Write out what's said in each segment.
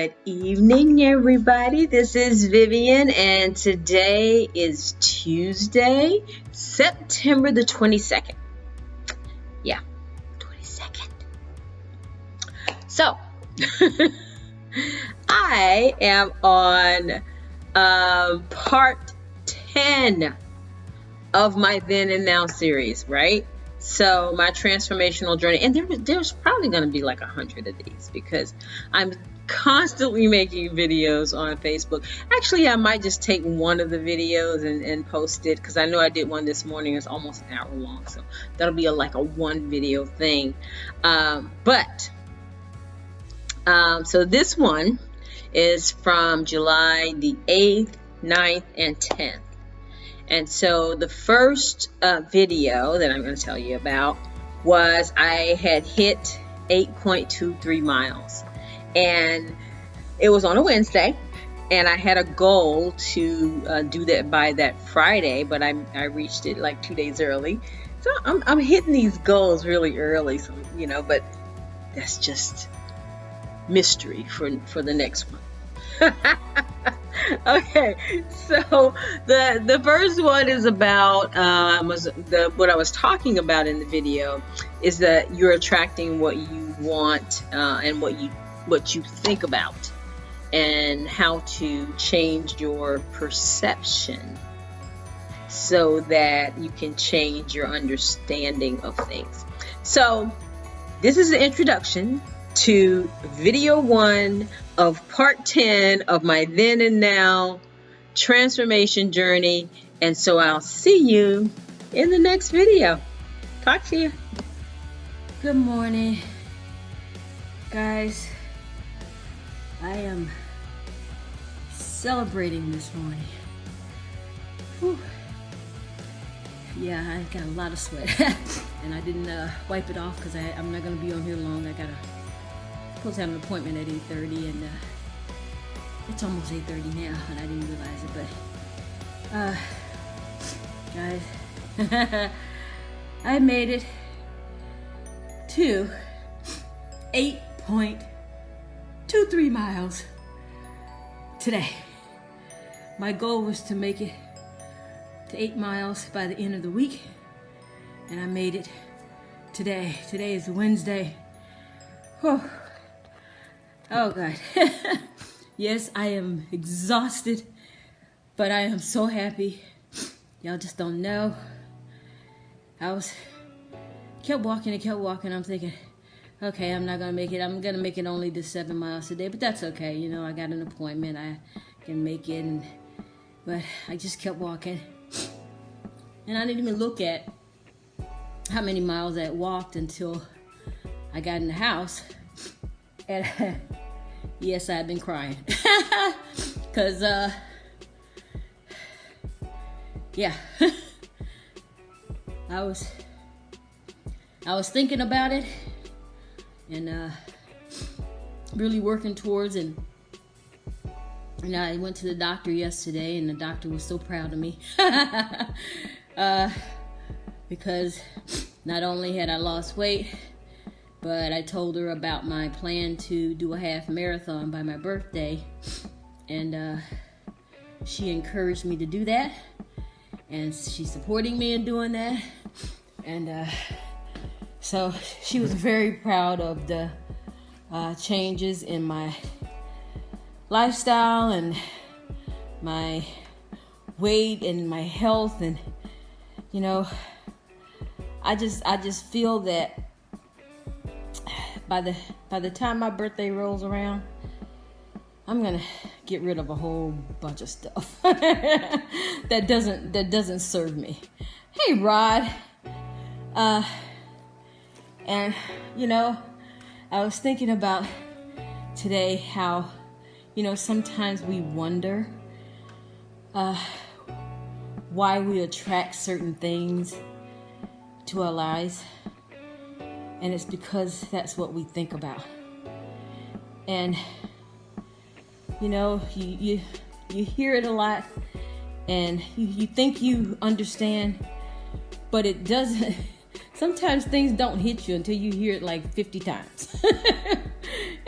Good evening, everybody. This is Vivian, and today is Tuesday, September the 22nd. Yeah, 22nd. So, I am on part 10 of my Then and Now series, right? So my transformational journey, and there's probably going to be like 100 of these because I'm constantly making videos on Facebook. Actually, I might just take one of the videos and post it because I know I did one this morning. It's almost an hour long, so that'll be like a one video thing. So this one is from July the 8th, 9th, and 10th. And so the first video that I'm going to tell you about was I had hit 8.23 miles. And it was on a Wednesday. And I had a goal to do that by that Friday, but I reached it like 2 days early. So I'm hitting these goals really early, so but that's just mystery for the next one. Okay, so the first one is about what I was talking about in the video is that you're attracting what you want and what you think about, and how to change your perception so that you can change your understanding of things. So this is the introduction to video 1 of part 10 of my Then and Now transformation journey. And so I'll see you in the next video. Talk to you. Good morning, guys. I am celebrating this morning. Whew. Yeah, I got a lot of sweat and I didn't wipe it off because I'm not going to be on here long. I supposed to have an appointment at 8:30 and it's almost 8:30 now and I didn't realize it, but guys, I made it to 8.23 miles today. My goal was to make it to 8 miles by the end of the week, and I made it today. Today is Wednesday. Whew. Oh God. Yes, I am exhausted, but I am so happy. Y'all just don't know. I kept walking. I'm thinking, okay, I'm not gonna make it. I'm gonna make it only to 7 miles today, but that's okay. I got an appointment. I can make it, but I just kept walking. And I didn't even look at how many miles I walked until I got in the house. And yes, I've been crying. Because, yeah. I was thinking about it and really working towards it. And I went to the doctor yesterday, and the doctor was so proud of me. Because not only had I lost weight, but I told her about my plan to do a half marathon by my birthday, and she encouraged me to do that, and she's supporting me in doing that, and so she was very proud of the changes in my lifestyle and my weight and my health, and I just feel that by the time my birthday rolls around, I'm gonna get rid of a whole bunch of stuff that doesn't serve me. Hey, Rod. And I was thinking about today how sometimes we wonder why we attract certain things to our lives. And it's because that's what we think about. And you hear it a lot, and you think you understand, but it doesn't. Sometimes things don't hit you until you hear it like 50 times.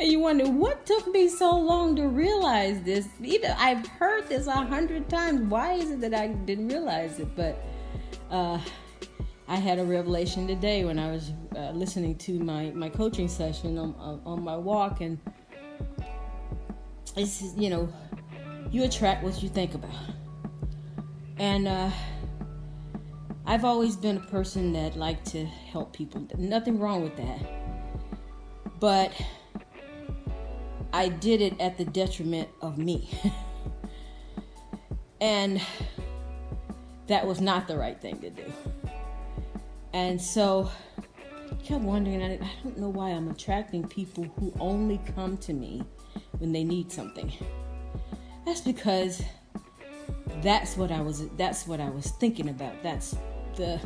And you wonder, what took me so long to realize this? Even I've heard this 100 times. Why is it that I didn't realize it? But I had a revelation today when I was listening to my coaching session on my walk, and it's, you attract what you think about. And I've always been a person that liked to help people. Nothing wrong with that. But I did it at the detriment of me. And that was not the right thing to do. And so I kept wondering, I don't know why I'm attracting people who only come to me when they need something. That's because that's what I was thinking about. That's the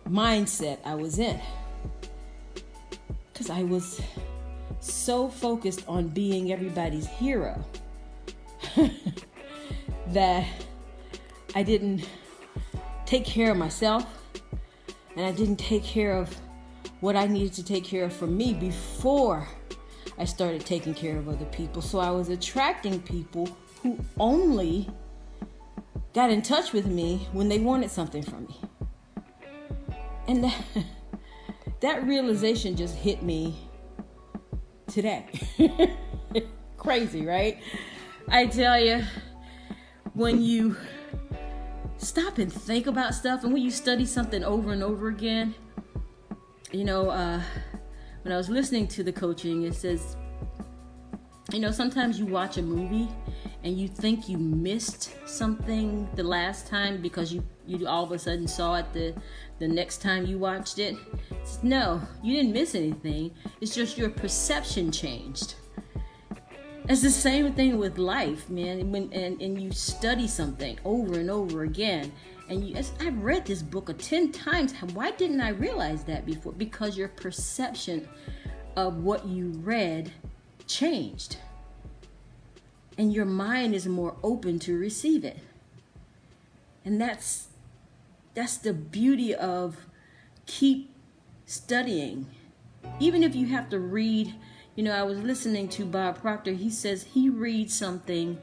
mindset I was in. Because I was so focused on being everybody's hero that I didn't take care of myself, and I didn't take care of what I needed to take care of for me before I started taking care of other people. So I was attracting people who only got in touch with me when they wanted something from me. And that realization just hit me today. Crazy, right? I tell you, when you stop and think about stuff, and when you study something over and over again, when I was listening to the coaching, it says, sometimes you watch a movie and you think you missed something the last time because you all of a sudden saw it the next time you watched it. No, you didn't miss anything. It's just your perception changed. It's the same thing with life, man. And you study something over and over again, and I've read this book 10 times. Why didn't I realize that before? Because your perception of what you read changed, and your mind is more open to receive it. And that's the beauty of keep studying. Even if you have to read, I was listening to Bob Proctor. He says he reads something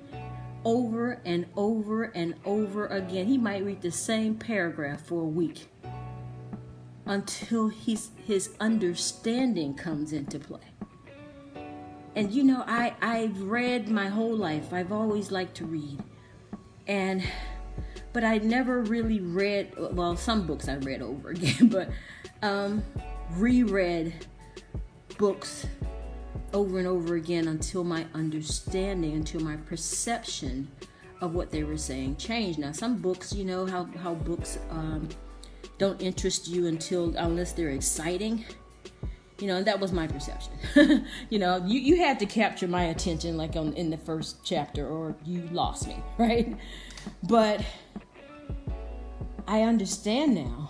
over and over and over again. He might read the same paragraph for a week until his understanding comes into play. And I've read my whole life. I've always liked to read. But I never really read, well, some books I read over again, but reread books over and over again until my understanding, until my perception of what they were saying changed. Now, some books, how books don't interest you unless they're exciting. And that was my perception. You had to capture my attention like in the first chapter or you lost me, right? But I understand now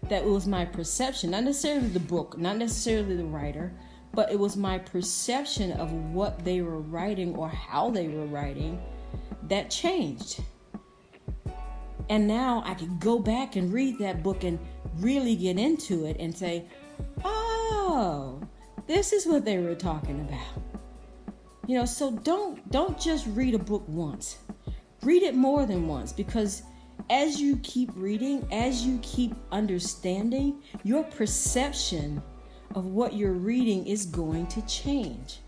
that it was my perception, not necessarily the book, not necessarily the writer, but it was my perception of what they were writing or how they were writing that changed. And now I can go back and read that book and really get into it and say, oh, this is what they were talking about. So don't just read a book once. Read it more than once, because as you keep reading, as you keep understanding, your perception of what you're reading is going to change.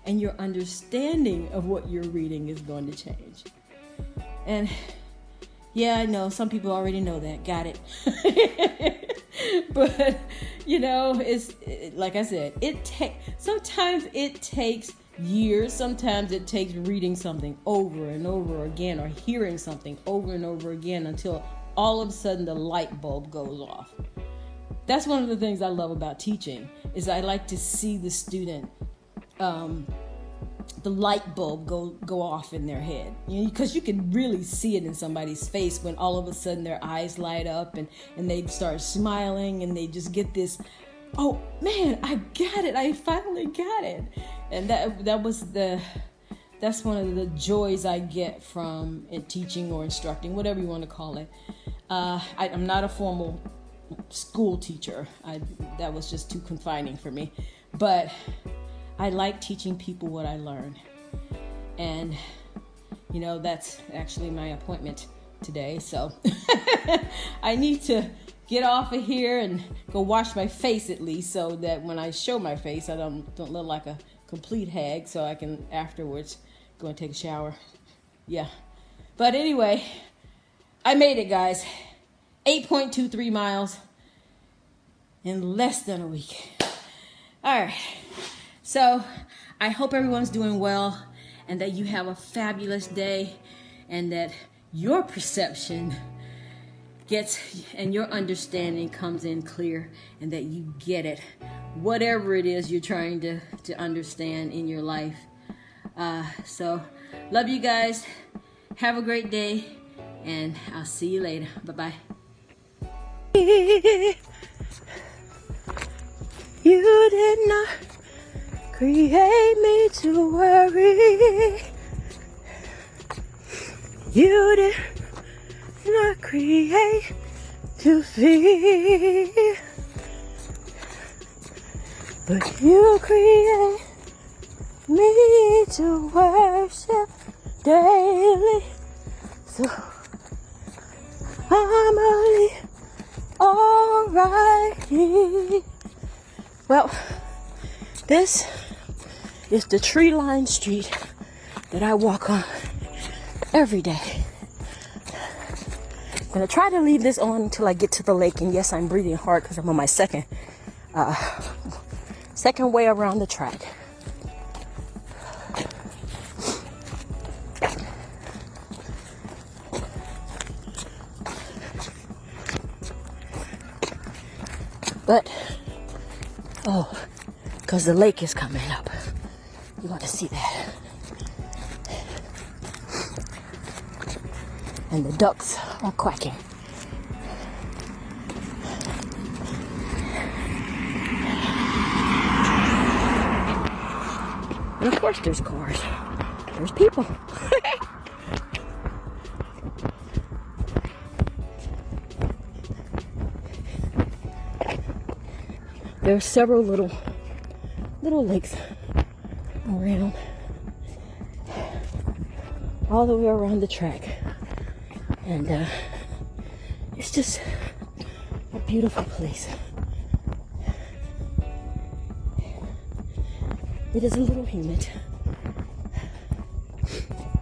And your understanding of what you're reading is going to change. And yeah, I know some people already know that. Got it. But, it's like I said, sometimes it takes years. Sometimes it takes reading something over and over again or hearing something over and over again until all of a sudden the light bulb goes off. That's one of the things I love about teaching, is I like to see the student, the light bulb go off in their head. Because you can really see it in somebody's face when all of a sudden their eyes light up and they start smiling and they just get this, oh man, I got it. I finally got it. And that's one of the joys I get from teaching or instructing, whatever you want to call it. I'm not a formal school teacher. That was just too confining for me. But I like teaching people what I learn. And, you know, that's actually my appointment today. So I need to get off of here and go wash my face at least, so that when I show my face, I don't look like a complete hag, so I can afterwards go and take a shower. Yeah. But anyway, I made it, guys. 8.23 miles in less than a week. All right. So I hope everyone's doing well and that you have a fabulous day, and that your perception gets and your understanding comes in clear, and that you get it, whatever it is you're trying to understand in your life. So love you guys. Have a great day, and I'll see you later. Bye-bye. You did not create me to worry. You did not create to fear, but you create me to worship daily. So I'm alright. Well, this is the tree-lined street that I walk on every day. I'm gonna try to leave this on until I get to the lake. And yes, I'm breathing hard because I'm on my second way around the track. But, because the lake is coming up. You want to see that. And the ducks are quacking. And of course there's cars. There's people. There are several little lakes around, all the way around the track, and it's just a beautiful place. It is a little humid,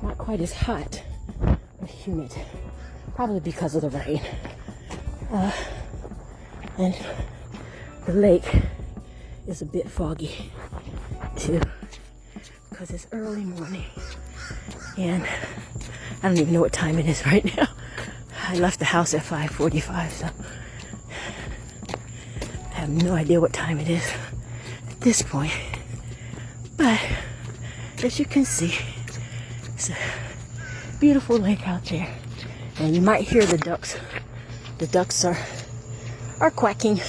not quite as hot, but humid, probably because of the rain, and the lake is a bit foggy too, because it's early morning, and I don't even know what time it is right now. I left the house at 5:45, so I have no idea what time it is at this point. But as you can see, it's a beautiful lake out there, and you might hear the ducks. The ducks are quacking.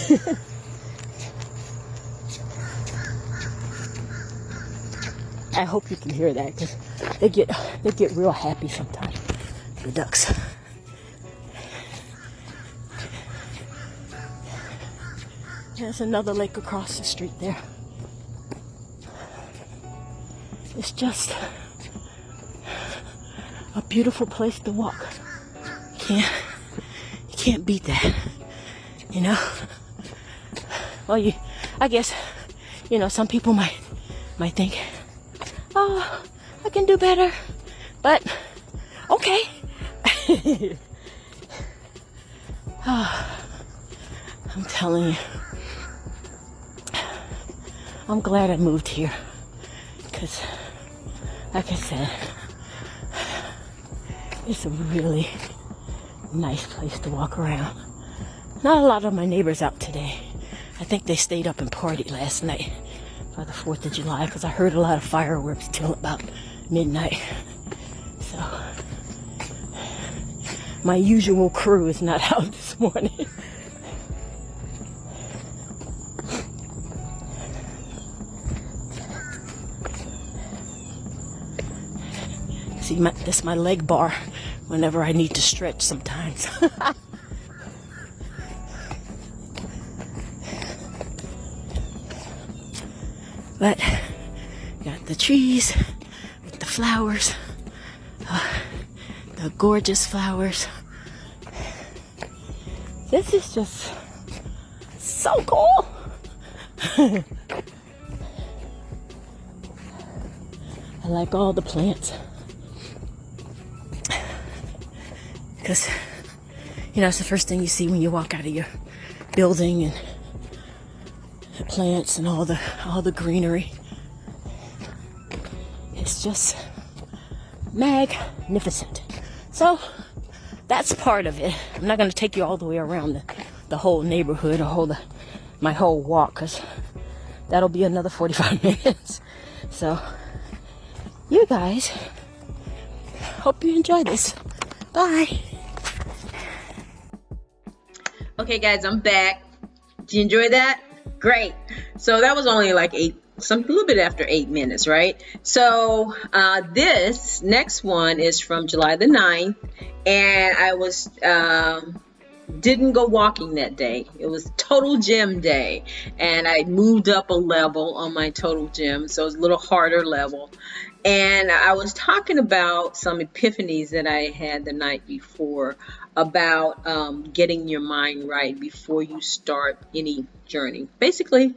I hope you can hear that, because they get real happy sometimes, the ducks. There's another lake across the street there. It's just a beautiful place to walk. You can't beat that, you know. Well, I guess, you know, some people might think, oh, I can do better, but okay. I'm telling you, I'm glad I moved here, because, like I said, it's a really nice place to walk around. Not a lot of my neighbors out today. I think they stayed up and partied last night for the 4th of July, because I heard a lot of fireworks till about midnight. So my usual crew is not out this morning. See, this is my leg bar whenever I need to stretch sometimes. But the trees with the flowers, the gorgeous flowers. This is just so cool. I like all the plants because, you know, it's the first thing you see when you walk out of your building, and the plants and all the greenery. It's just magnificent. So that's part of it. I'm not going to take you all the way around the whole neighborhood or my whole walk, because that'll be another 45 minutes. So you guys, hope you enjoy this. Bye. Okay guys, I'm back. Did you enjoy that? Great. So that was only like a little bit after 8 minutes, right? So this next one is from July the 9th, and I was didn't go walking that day. It was total gym day, and I moved up a level on my total gym, so it was a little harder level. And I was talking about some epiphanies that I had the night before about getting your mind right before you start any journey. Basically,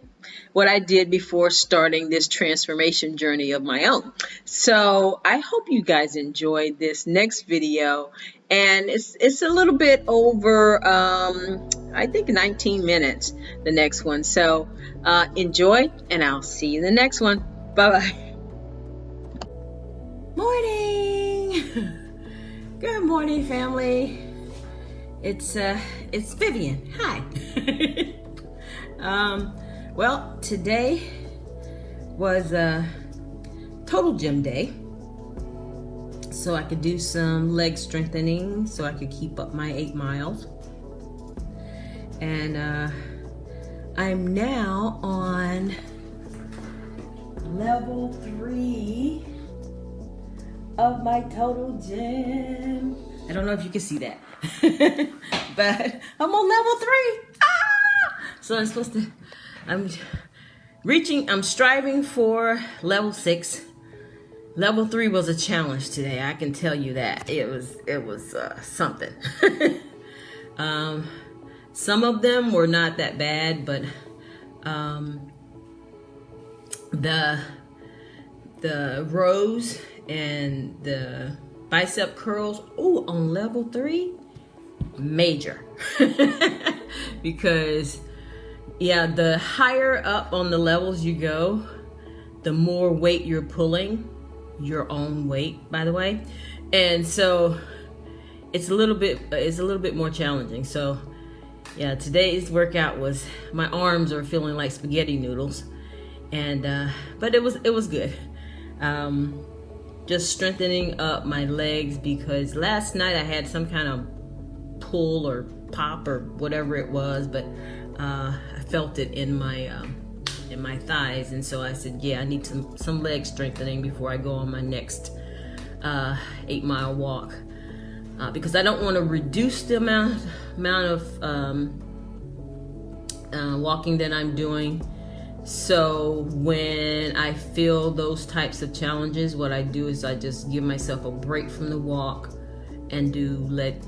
what I did before starting this transformation journey of my own. So I hope you guys enjoyed this next video. And it's a little bit over, I think 19 minutes, the next one. So enjoy, and I'll see you in the next one. Bye-bye. Morning. Good morning, family. It's Vivian. Hi. Well, today was total gym day, so I could do some leg strengthening so I could keep up my 8 miles. And I'm now on level 3 of my total gym. I don't know if you can see that, but I'm on level 3. So I'm striving for level 6. Level 3 was a challenge today. I can tell you that. It was something. Some of them were not that bad, but the rows and the bicep curls, on level 3, major. Because the higher up on the levels you go, the more weight you're pulling, your own weight, by the way. And so it's a little bit more challenging. So yeah, today's workout was, my arms are feeling like spaghetti noodles, and but it was good. Just strengthening up my legs, because last night I had some kind of pull or pop or whatever it was, but I felt it in my thighs, and so I said, I need some leg strengthening before I go on my next 8-mile walk, because I don't want to reduce the amount of walking that I'm doing. So when I feel those types of challenges, what I do is I just give myself a break from the walk and do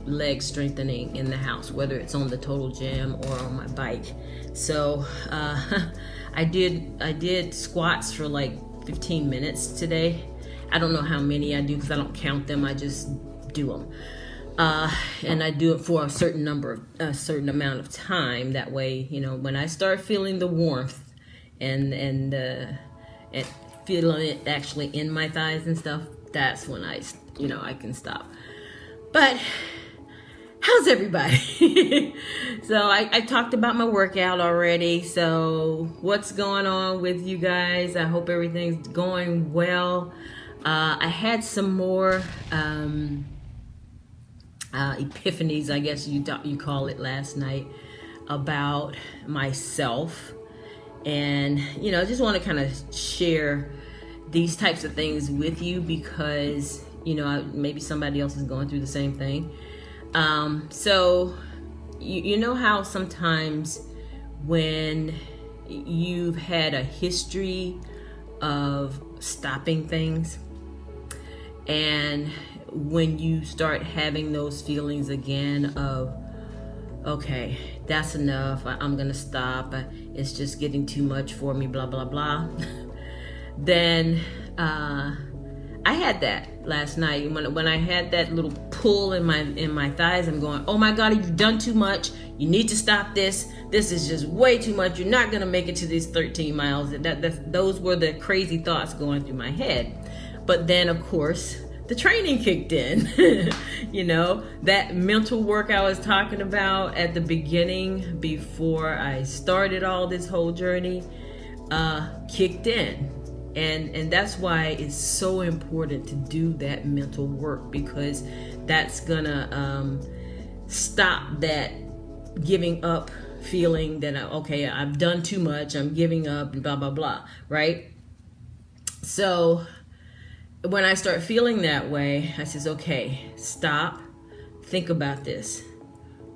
leg strengthening in the house, whether it's on the total gym or on my bike. So I did squats for like 15 minutes today. I don't know how many I do because I don't count them. I just do them, and I do it for a certain amount of time. That way, when I start feeling the warmth and feeling it actually in my thighs and stuff, that's when I can stop. But how's everybody? So I talked about my workout already. So what's going on with you guys? I hope everything's going well. I had some more epiphanies, I guess you call it, last night about myself. And, I just want to kind of share these types of things with you because, maybe somebody else is going through the same thing. So, you know how sometimes when you've had a history of stopping things. And when you start having those feelings again of, okay, that's enough, I'm gonna stop, it's just getting too much for me, blah, blah, blah. Then I had that last night when I had that little pull in my thighs. I'm going, oh my God, you've done too much. You need to stop this. This is just way too much. You're not gonna make it to these 13 miles. Those were the crazy thoughts going through my head. But then, of course, the training kicked in. You know, that mental work I was talking about at the beginning before I started all this whole journey kicked in. And that's why it's so important to do that mental work, because that's gonna stop that giving up feeling that, okay, I've done too much, I'm giving up, and blah, blah, blah, right? So when I start feeling that way, I says, okay, stop, think about this.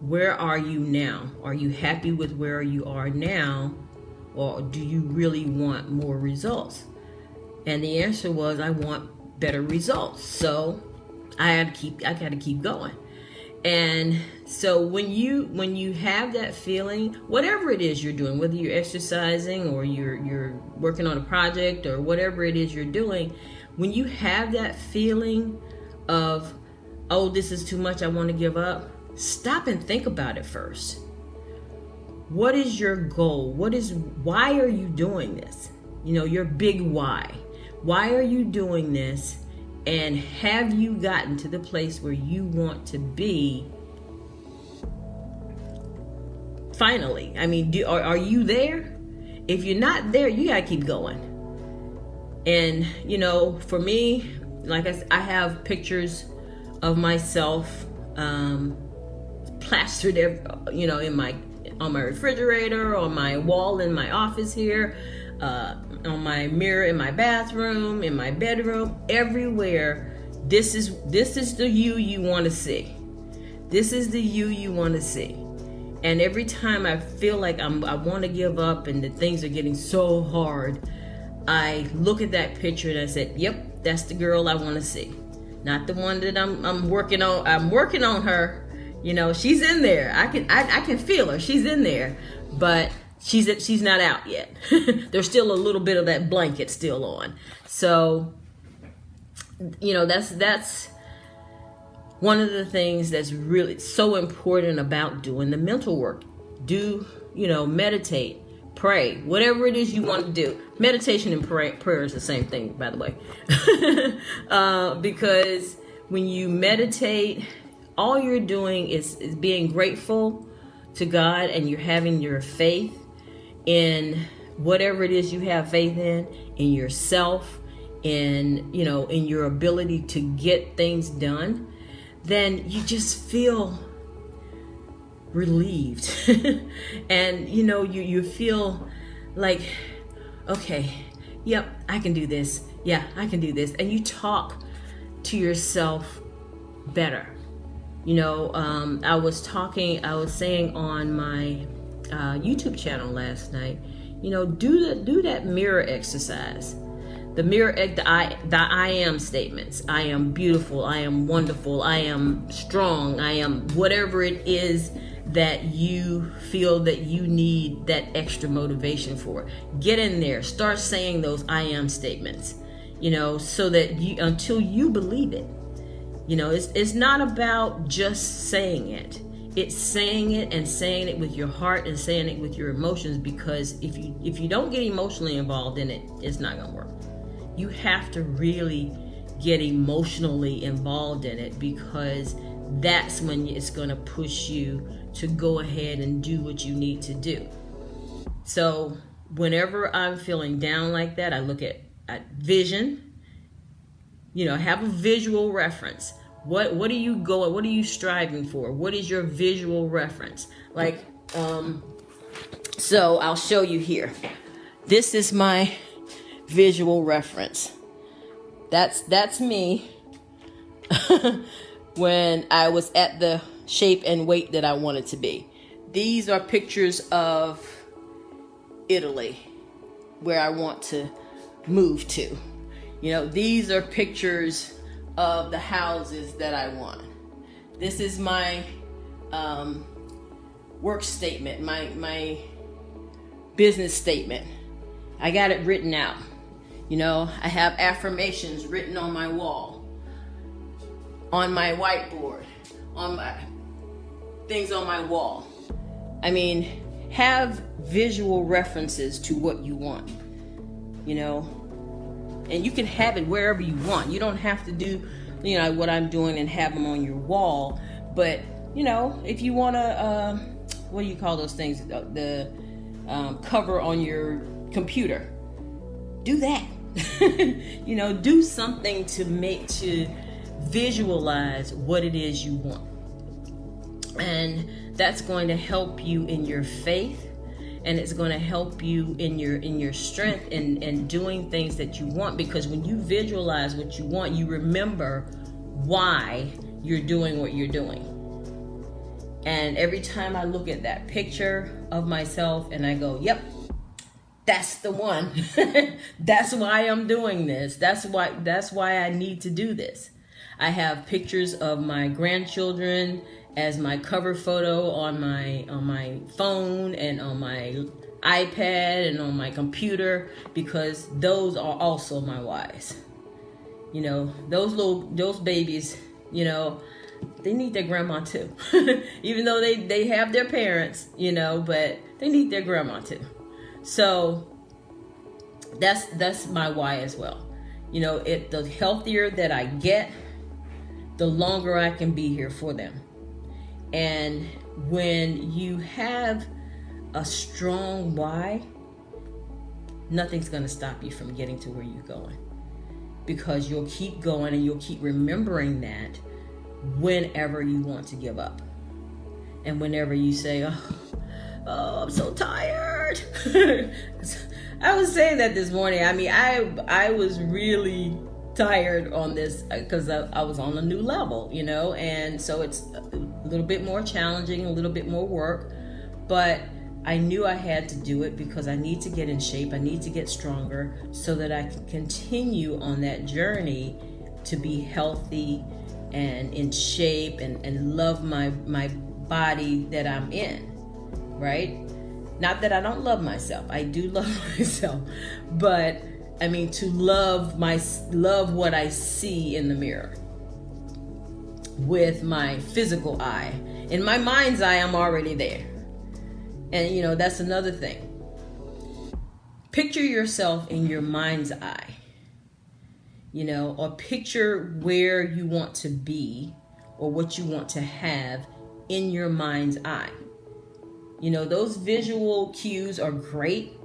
Where are you now? Are you happy with where you are now, or do you really want more results? And the answer was, I want better results. So I got to keep going. And so when you have that feeling, whatever it is you're doing, whether you're exercising or you're working on a project or whatever it is you're doing, when you have that feeling of, oh, this is too much, I want to give up, stop and think about it first. What is your goal? Why are you doing this? You know, your big why. Why are you doing this? And have you gotten to the place where you want to be finally? I mean, are you there? If you're not there, you gotta keep going. And, you know, for me, like I said, I have pictures of myself plastered, you know, on my refrigerator, on my wall in my office here, on my mirror in my bathroom, in my bedroom, everywhere. This is the you want to see. This is the you want to see. And every time I feel like I want to give up and that things are getting so hard, I look at that picture and I said, yep, that's the girl I want to see. Not the one that I'm working on. I'm working on her. You know, she's in there. I can feel her. She's in there, but she's not out yet. There's still a little bit of that blanket still on. So, you know, that's one of the things that's really so important about doing the mental work. Meditate, pray, whatever it is you want to do. Meditation and prayer is the same thing, by the way. Because when you meditate, all you're doing is being grateful to God, and you're having your faith in whatever it is you have faith in yourself, in your ability to get things done. Then you just feel relieved. And you feel like, okay, yep, I can do this. Yeah, I can do this. And you talk to yourself better. I was saying on my YouTube channel last night, do that mirror exercise. The I am statements. I am beautiful. I am wonderful. I am strong. I am whatever it is that you feel that you need that extra motivation for. Get in there. Start saying those I am statements, so that until you believe it. It's not about just saying it. It's saying it and saying it with your heart and saying it with your emotions, because if you don't get emotionally involved in it, it's not going to work. You have to really get emotionally involved in it, because that's when it's going to push you to go ahead and do what you need to do. So whenever I'm feeling down like that, I look at vision. Have a visual reference. What are you striving for? What is your visual reference? So I'll show you here. This is my visual reference. That's me when I was at the shape and weight that I wanted to be. These are pictures of Italy, where I want to move to. You know, these are pictures of the houses that I want. This is my work statement, my business statement. I got it written out. You know, I have affirmations written on my wall, on my whiteboard, on my things on my wall. I mean, have visual references to what you want, you know, and you can have it wherever you want. You don't have to do, you know, what I'm doing and have them on your wall. But, you know, if you want to, what do you call those things? The cover on your computer. Do that. You know, do something to visualize what it is you want. And that's going to help you in your faith, and it's going to help you in your strength and doing things that you want, because when you visualize what you want, you remember why you're doing what you're doing. And every time I look at that picture of myself and I go, yep, that's the one. That's why I'm doing this. That's why I need to do this. I have pictures of my grandchildren as my cover photo on my phone and on my iPad and on my computer, because those are also my whys. You know, those babies, you know, they need their grandma too. Even though they have their parents, you know, but they need their grandma too. So that's my why as well. You know, the healthier that I get, the longer I can be here for them. And when you have a strong why, nothing's going to stop you from getting to where you're going, because you'll keep going and you'll keep remembering that whenever you want to give up, and whenever you say, oh, I'm so tired. I was saying that this morning. I mean, I was really tired on this because I was on a new level, you know, and so it's a little bit more challenging, a little bit more work, but I knew I had to do it because I need to get in shape. I need to get stronger so that I can continue on that journey to be healthy and in shape and love my body that I'm in, right? Not that I don't love myself. I do love myself, but I mean, to love what I see in the mirror with my physical eye. In my mind's eye, I'm already there. And, you know, that's another thing. Picture yourself in your mind's eye, you know, or picture where you want to be or what you want to have in your mind's eye. You know, those visual cues are great,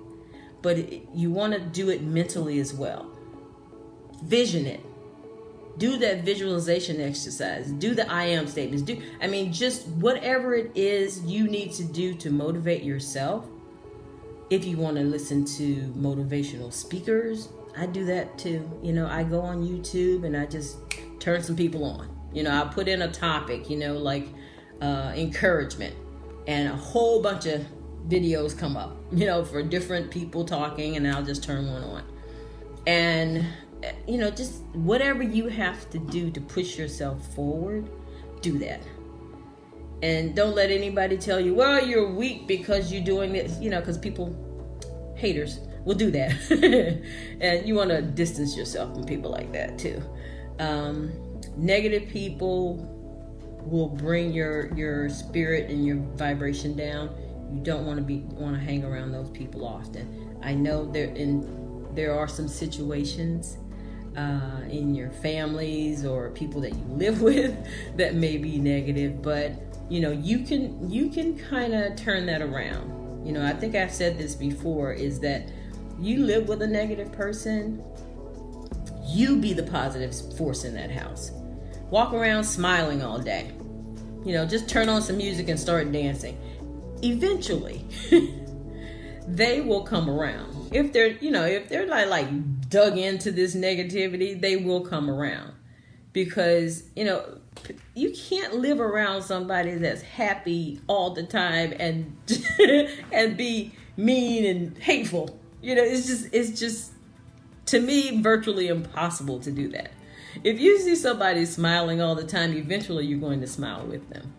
but you want to do it mentally as well. Vision it. Do that visualization exercise. Do the I am statements. Just whatever it is you need to do to motivate yourself. If you want to listen to motivational speakers, I do that too. You know, I go on YouTube and I just turn some people on. You know, I put in a topic, you know, like encouragement, and a whole bunch of videos come up, you know, for different people talking, and I'll just turn one on. And, you know, just whatever you have to do to push yourself forward, do that. And don't let anybody tell you, well, you're weak because you're doing this, you know, because haters will do that. And you want to distance yourself from people like that too. Negative people will bring your spirit and your vibration down. You don't want to hang around those people often. I know there are some situations in your families or people that you live with that may be negative, but you know, you can kind of turn that around. You know, I think I've said this before, is that you live with a negative person, you be the positive force in that house. Walk around smiling all day. You know, just turn on some music and start dancing. Eventually, they will come around. If they're like dug into this negativity, they will come around. Because, you know, you can't live around somebody that's happy all the time and and be mean and hateful. You know, it's just to me, virtually impossible to do that. If you see somebody smiling all the time, eventually you're going to smile with them,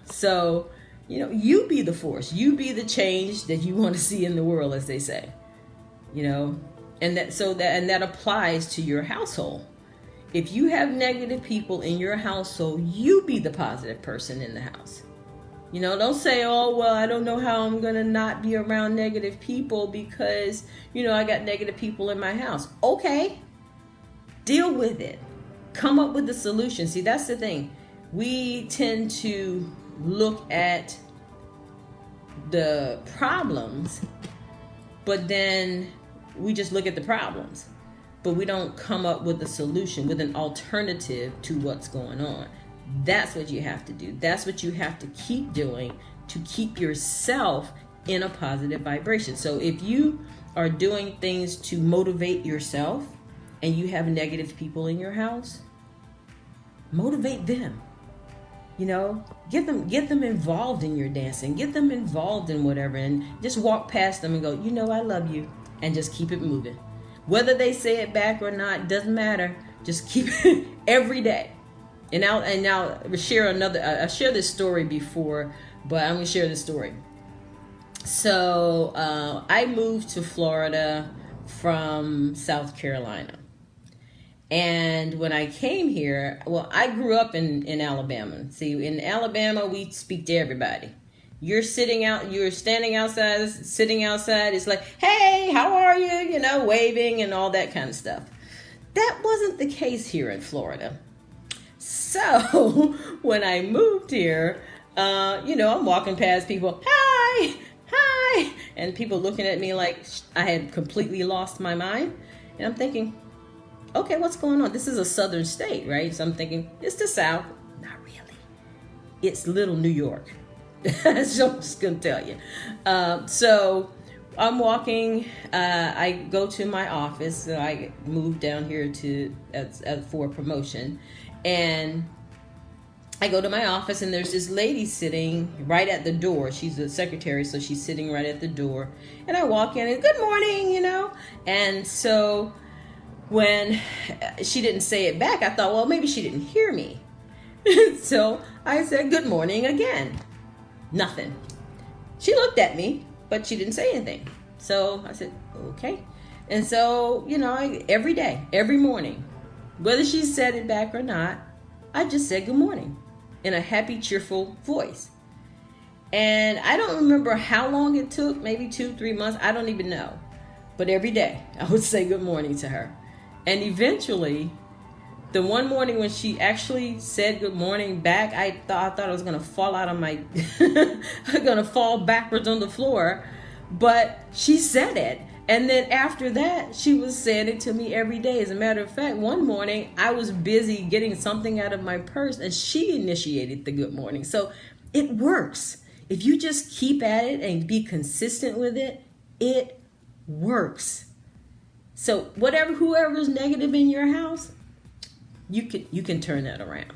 So, you be the force. You be the change that you want to see in the world, as they say, and that applies to your household. If you have negative people in your household, you be the positive person in the house. Don't say, oh, well, I don't know how I'm going to not be around negative people because, I got negative people in my house. Okay. Deal with it. Come up with the solution. See, that's the thing. We tend to look at the problems, but then we just look at the problems, but we don't come up with a solution, with an alternative to what's going on. That's what you have to do. That's what you have to keep doing to keep yourself in a positive vibration. So if you are doing things to motivate yourself and you have negative people in your house, motivate them. Get them involved in your dancing, get them involved in whatever, and just walk past them and go, I love you, and just keep it moving. Whether they say it back or not, doesn't matter. Just keep it every day. And now I shared this story before, but I'm going to share this story. So I moved to Florida from South Carolina. And when I came here, I grew up in Alabama. See, in Alabama, we speak to everybody. You're standing outside, sitting outside. It's like, hey, how are you? Waving and all that kind of stuff. That wasn't the case here in Florida. So when I moved here, I'm walking past people, hi, and people looking at me like I had completely lost my mind. And I'm thinking, okay, what's going on? This is a southern state, right? So I'm thinking, it's the South. Not really. It's little New York. So I'm just going to tell you. So I'm walking. I go to my office. So I moved down here for promotion. And I go to my office, and there's this lady sitting right at the door. She's a secretary, so she's sitting right at the door. And I walk in and, good morning, And so when she didn't say it back, I thought, well, maybe she didn't hear me. So I said, good morning again. Nothing. She looked at me, but she didn't say anything. So I said, okay. And so, every day, every morning, whether she said it back or not, I just said good morning in a happy, cheerful voice. And I don't remember how long it took, maybe 2-3 months. I don't even know. But every day I would say good morning to her. And eventually, the one morning when she actually said good morning back, I thought I was going to fall out of my, going to fall backwards on the floor. But she said it. And then after that, she was saying it to me every day. As a matter of fact, one morning I was busy getting something out of my purse, and she initiated the good morning. So it works. If you just keep at it and be consistent with it, it works. So whoever's negative in your house, you can turn that around.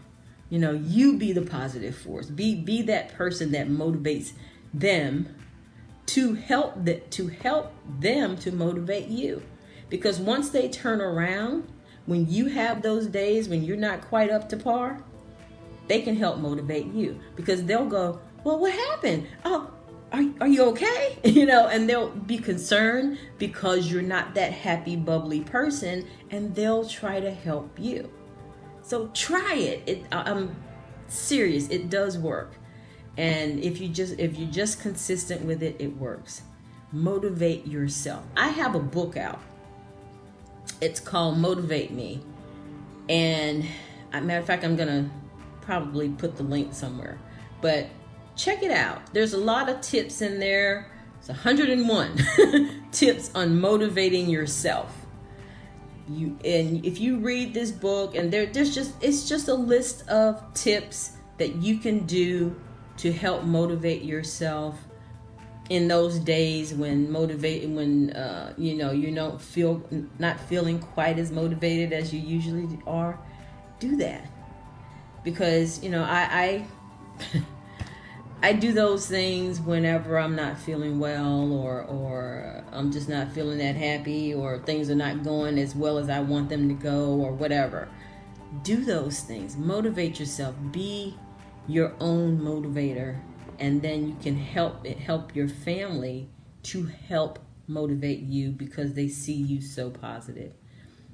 You be the positive force. Be that person that motivates them to help them to motivate you. Because once they turn around, when you have those days when you're not quite up to par, they can help motivate you, because they'll go, well, what happened? Oh, are you okay? And they'll be concerned because you're not that happy, bubbly person, and they'll try to help you. So try it. I'm serious. It does work. And if you're just consistent with it, it works. Motivate yourself. I have a book out. It's called Motivate Me. And matter of fact, I'm going to probably put the link somewhere. But check it out. There's a lot of tips in there. It's 101 tips on motivating yourself. And if you read this book, and it's just a list of tips that you can do to help motivate yourself in those days when you're not feeling quite as motivated as you usually are. Do that, because I I do those things whenever I'm not feeling well, or I'm just not feeling that happy, or things are not going as well as I want them to go, or whatever. Do those things. Motivate yourself. Be your own motivator, and then you can help your family to help motivate you because they see you so positive.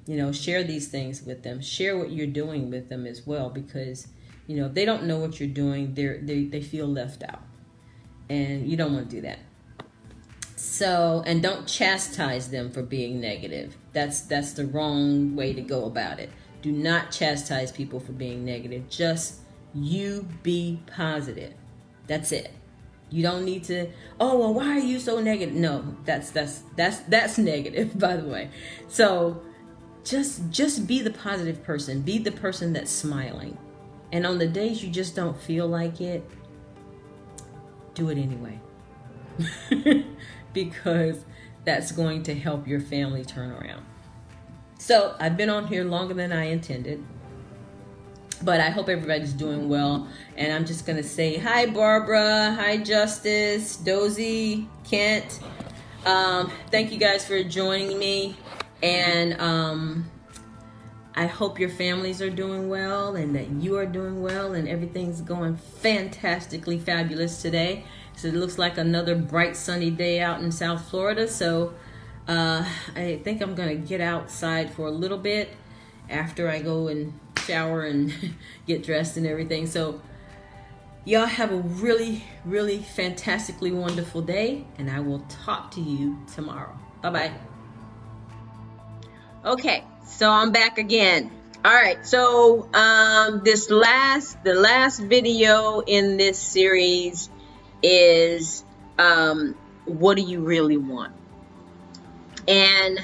You know, share these things with them. Share what you're doing with them as well, because, you know, if they don't know what you're doing, they feel left out. And you don't want to do that. So, and don't chastise them for being negative. That's the wrong way to go about it. Do not chastise people for being negative. Just you be positive. That's it. You don't need to, oh, well, why are you so negative? No, that's negative, by the way. So just be the positive person. Be the person that's smiling. And on the days you just don't feel like it, do it anyway. Because that's going to help your family turn around. So I've been on here longer than I intended, but I hope everybody's doing well. And I'm just going to say hi, Barbara. Hi, Justice, Dozy, Kent. Thank you guys for joining me. And I hope your families are doing well, and that you are doing well, and everything's going fantastically fabulous today. So it looks like another bright sunny day out in South Florida. So I think I'm going to get outside for a little bit after I go and shower and get dressed and everything. So y'all have a really, really fantastically wonderful day, and I will talk to you tomorrow. Bye-bye. Okay, so I'm back again. All right, so the last video in this series is what do you really want? And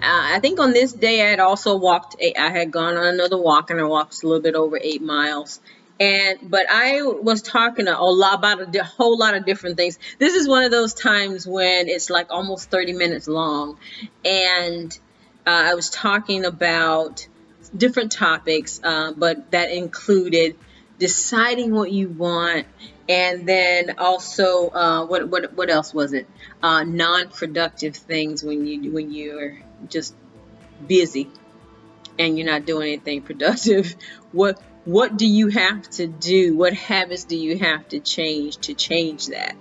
I think on this day I had also I had gone on another walk, and I walked a little bit over 8 miles. But I was talking a lot about a whole lot of different things. This is one of those times when it's like almost 30 minutes long, and I was talking about different topics, but that included deciding what you want, and then also what else was it? Non-productive things when you're just busy and you're not doing anything productive. What do you have to do? What habits do you have to change that?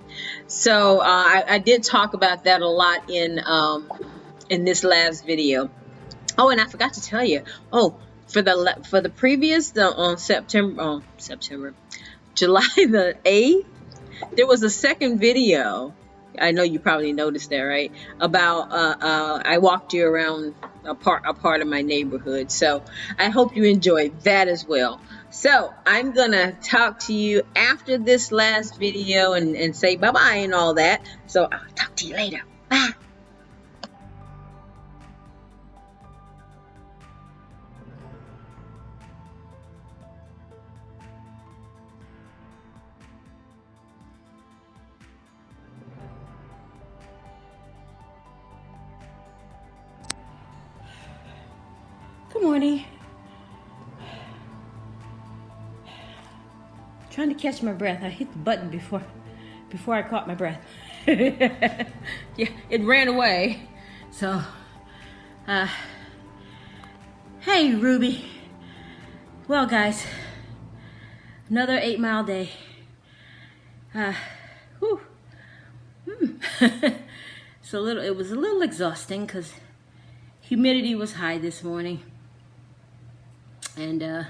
So I did talk about that a lot in this last video. Oh, and I forgot to tell you. Oh, for the previous on July the 8th, there was a second video. I know you probably noticed that, right? About I walked you around a part of my neighborhood. So I hope you enjoyed that as well. So I'm gonna talk to you after this last video and say bye-bye and all that. So I'll talk to you later. Bye. Good morning. Trying to catch my breath. I hit the button before I caught my breath. Yeah, it ran away. So, hey, Ruby. Well, guys, another 8 mile day. It was a little exhausting because humidity was high this morning. And,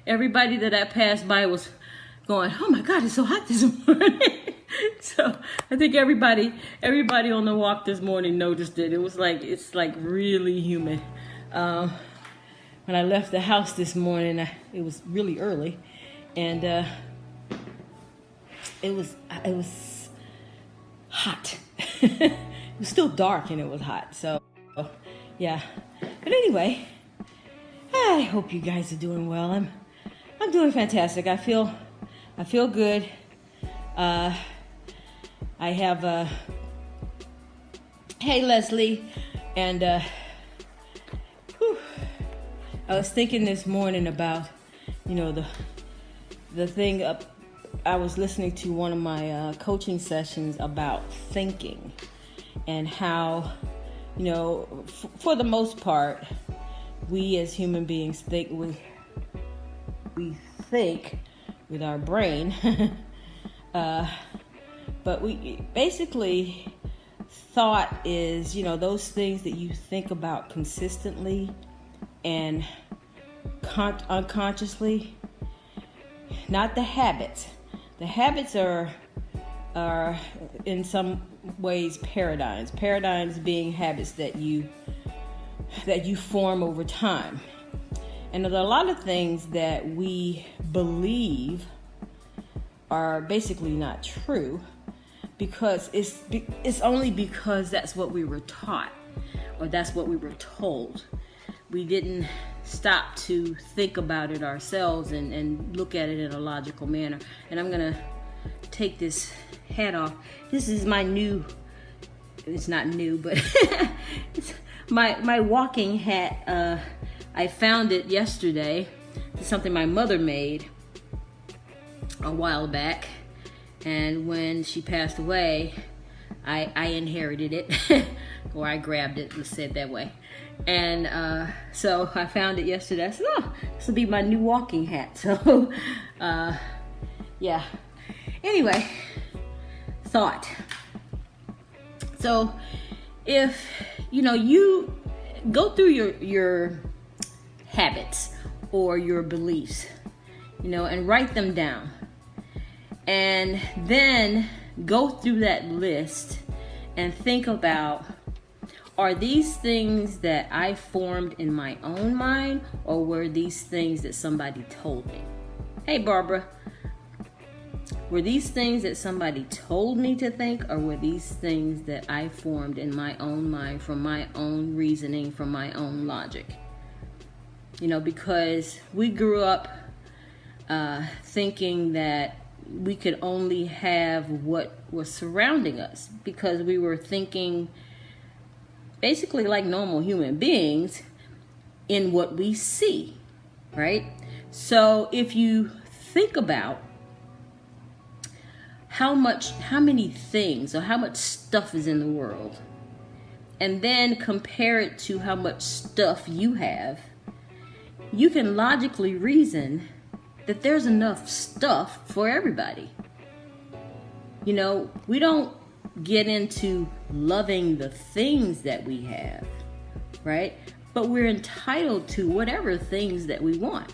everybody that I passed by was going, oh my God, it's so hot this morning. So I think everybody on the walk this morning noticed it. It's like really humid. When I left the house this morning, it was really early, and it was hot. It was still dark and it was hot. So yeah, but anyway, I hope you guys are doing well. I'm doing fantastic. I feel good. I have hey Leslie, and I was thinking this morning about the thing I was listening to one of my coaching sessions about thinking, and how, for the most part, we as human beings think we think with our brain, but we basically, thought is, those things that you think about consistently and unconsciously, not the habits. The habits are in some ways paradigms being habits that you form over time. And there are a lot of things that we believe are basically not true, because it's only because that's what we were taught, or that's what we were told. We didn't stop to think about it ourselves and look at it in a logical manner. And I'm gonna take this hat off. This is my new, it's not new, but it's my walking hat. I found it yesterday. It's something my mother made a while back, and when she passed away, I inherited it, or I grabbed it, let's say it that way. And so I found it yesterday. I said, oh, this will be my new walking hat. So yeah, anyway, thought. So if you go through your habits or your beliefs, and write them down, and then go through that list and think about, are these things that I formed in my own mind, or were these things that somebody told me? Hey, Barbara. Were these things that somebody told me to think, or were these things that I formed in my own mind from my own reasoning, from my own logic? Because we grew up thinking that we could only have what was surrounding us, because we were thinking basically like normal human beings in what we see, right? So if you think about how many things or how much stuff is in the world, and then compare it to how much stuff you have, you can logically reason that there's enough stuff for everybody. We don't get into loving the things that we have, right? But we're entitled to whatever things that we want.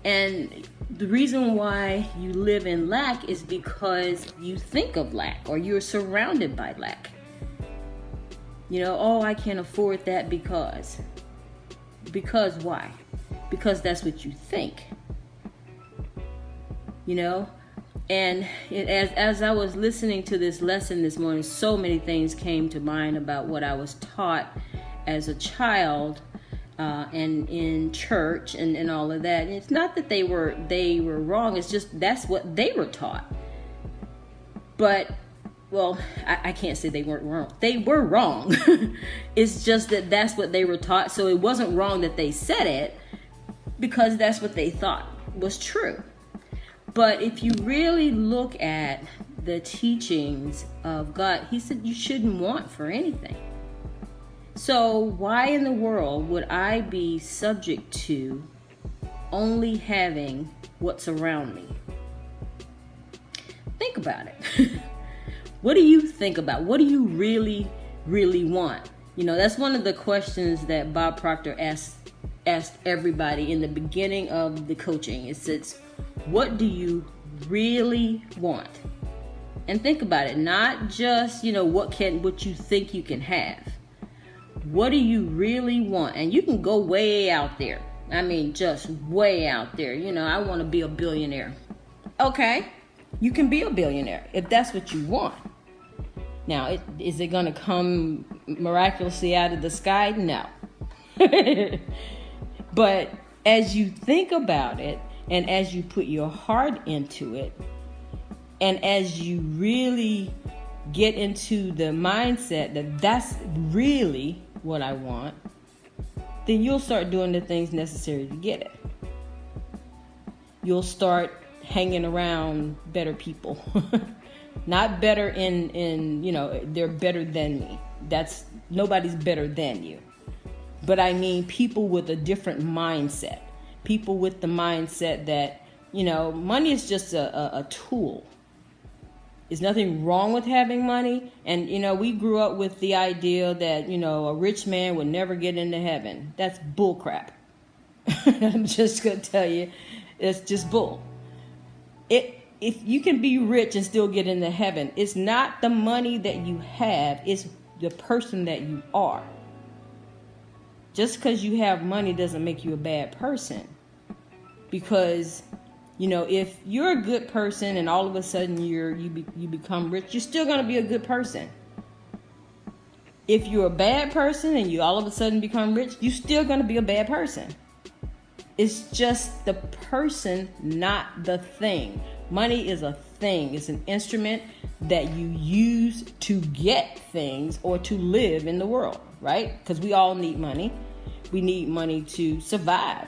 And the reason why you live in lack is because you think of lack, or you're surrounded by lack. Oh, I can't afford that because why? Because that's what you think. And as I was listening to this lesson this morning, so many things came to mind about what I was taught as a child, and in church and all of that. And it's not that they were wrong. It's just that's what they were taught. But, well, I can't say they weren't wrong. They were wrong. It's just that that's what they were taught. So it wasn't wrong that they said it, because that's what they thought was true. But if you really look at the teachings of God, he said you shouldn't want for anything. So why in the world would I be subject to only having what's around me? Think about it. What do you think about? What do you really, really want? That's one of the questions that Bob Proctor asked everybody in the beginning of the coaching. It says, what do you really want? And think about it. Not just, what you think you can have. What do you really want? And you can go way out there. I mean, just way out there. I want to be a billionaire. Okay, you can be a billionaire if that's what you want. Now, is it going to come miraculously out of the sky? No. But as you think about it, and as you put your heart into it, and as you really get into the mindset that that's really what I want, then you'll start doing the things necessary to get it. You'll start hanging around better people. Not better in they're better than me. Nobody's better than you. But I mean people with a different mindset. People with the mindset that, money is just a tool. There's nothing wrong with having money. And, we grew up with the idea that, a rich man would never get into heaven. That's bull crap. I'm just going to tell you, it's just bull. If you can be rich and still get into heaven, it's not the money that you have, it's the person that you are. Just because you have money doesn't make you a bad person. Because, if you're a good person and all of a sudden you become rich, you're still going to be a good person. If you're a bad person and you all of a sudden become rich, you're still going to be a bad person. It's just the person, not the thing. Money is a thing. It's an instrument that you use to get things or to live in the world, right? Because we all need money. We need money to survive.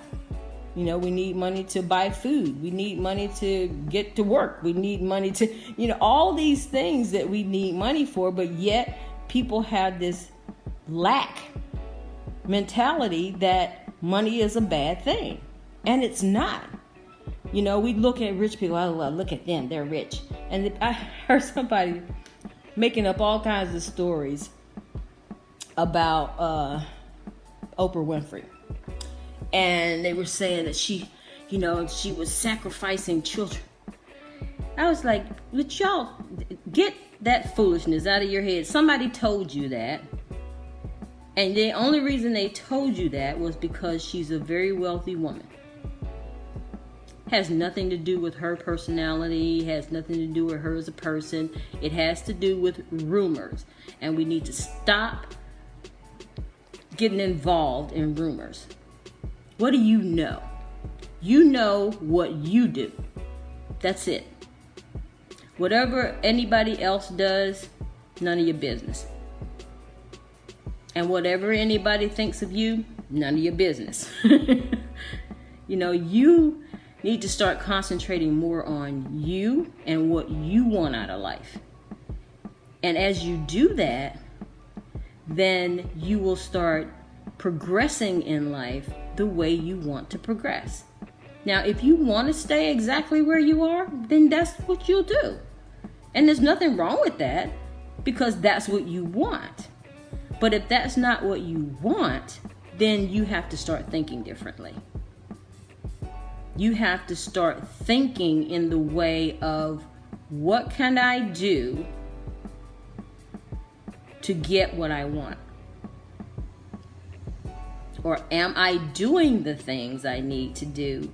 We need money to buy food. We need money to get to work. We need money to, all these things that we need money for, but yet people have this lack mentality that money is a bad thing. And it's not. We look at rich people, oh, well, look at them, they're rich. And I heard somebody making up all kinds of stories about Oprah Winfrey. And they were saying that she was sacrificing children. I was like, but y'all, get that foolishness out of your head. Somebody told you that. And the only reason they told you that was because she's a very wealthy woman. Has nothing to do with her personality, has nothing to do with her as a person. It has to do with rumors. And we need to stop getting involved in rumors. What do you know? You know what you do. That's it. Whatever anybody else does, none of your business. And whatever anybody thinks of you, none of your business. You need to start concentrating more on you and what you want out of life. And as you do that, then you will start progressing in life the way you want to progress. Now, if you want to stay exactly where you are, then that's what you'll do. And there's nothing wrong with that because that's what you want. But if that's not what you want, then you have to start thinking differently. You have to start thinking in the way of, what can I do to get what I want? Or am I doing the things I need to do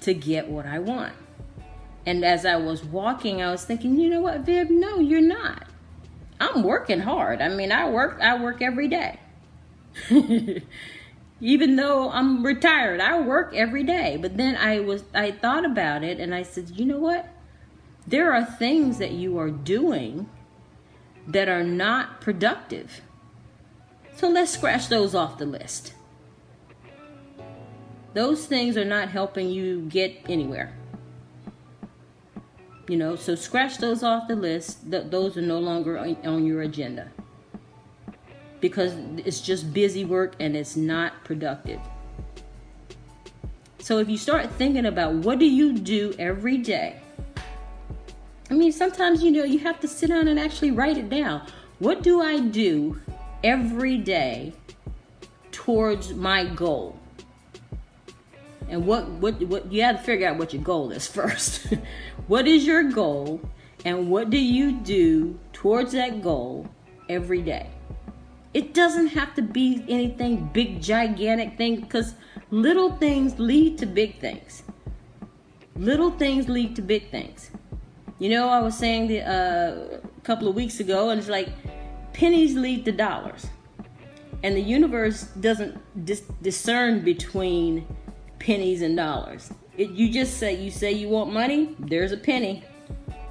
to get what I want? And as I was walking, I was thinking, you know what, Viv? No, you're not. I'm working hard. I mean, I work every day. Even though I'm retired, I work every day. But then I thought about it and I said, you know what? There are things that you are doing that are not productive. So let's scratch those off the list. Those things are not helping you get anywhere. So scratch those off the list. Those are no longer on your agenda. Because it's just busy work and it's not productive. So if you start thinking about, what do you do every day? I mean, sometimes, you have to sit down and actually write it down. What do I do every day towards my goal? And what you have to figure out what your goal is first. What is your goal and what do you do towards that goal every day? It doesn't have to be anything big, gigantic thing, because little things lead to big things. Little things lead to big things. I was saying a couple of weeks ago, and it's like pennies lead to dollars. And the universe doesn't discern between pennies and dollars. You say you want money, there's a penny.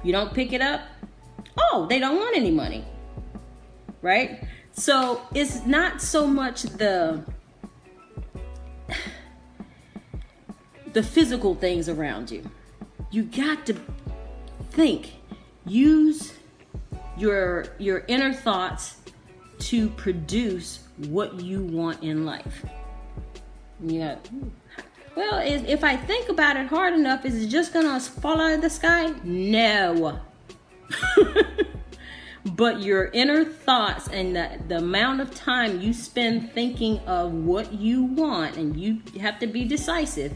You don't pick it up, oh, they don't want any money. Right? So it's not so much the physical things around you. You got to think, use your inner thoughts to produce what you want in life. Yeah. Well, if I think about it hard enough, is it just gonna fall out of the sky? No. But your inner thoughts and the amount of time you spend thinking of what you want, and you have to be decisive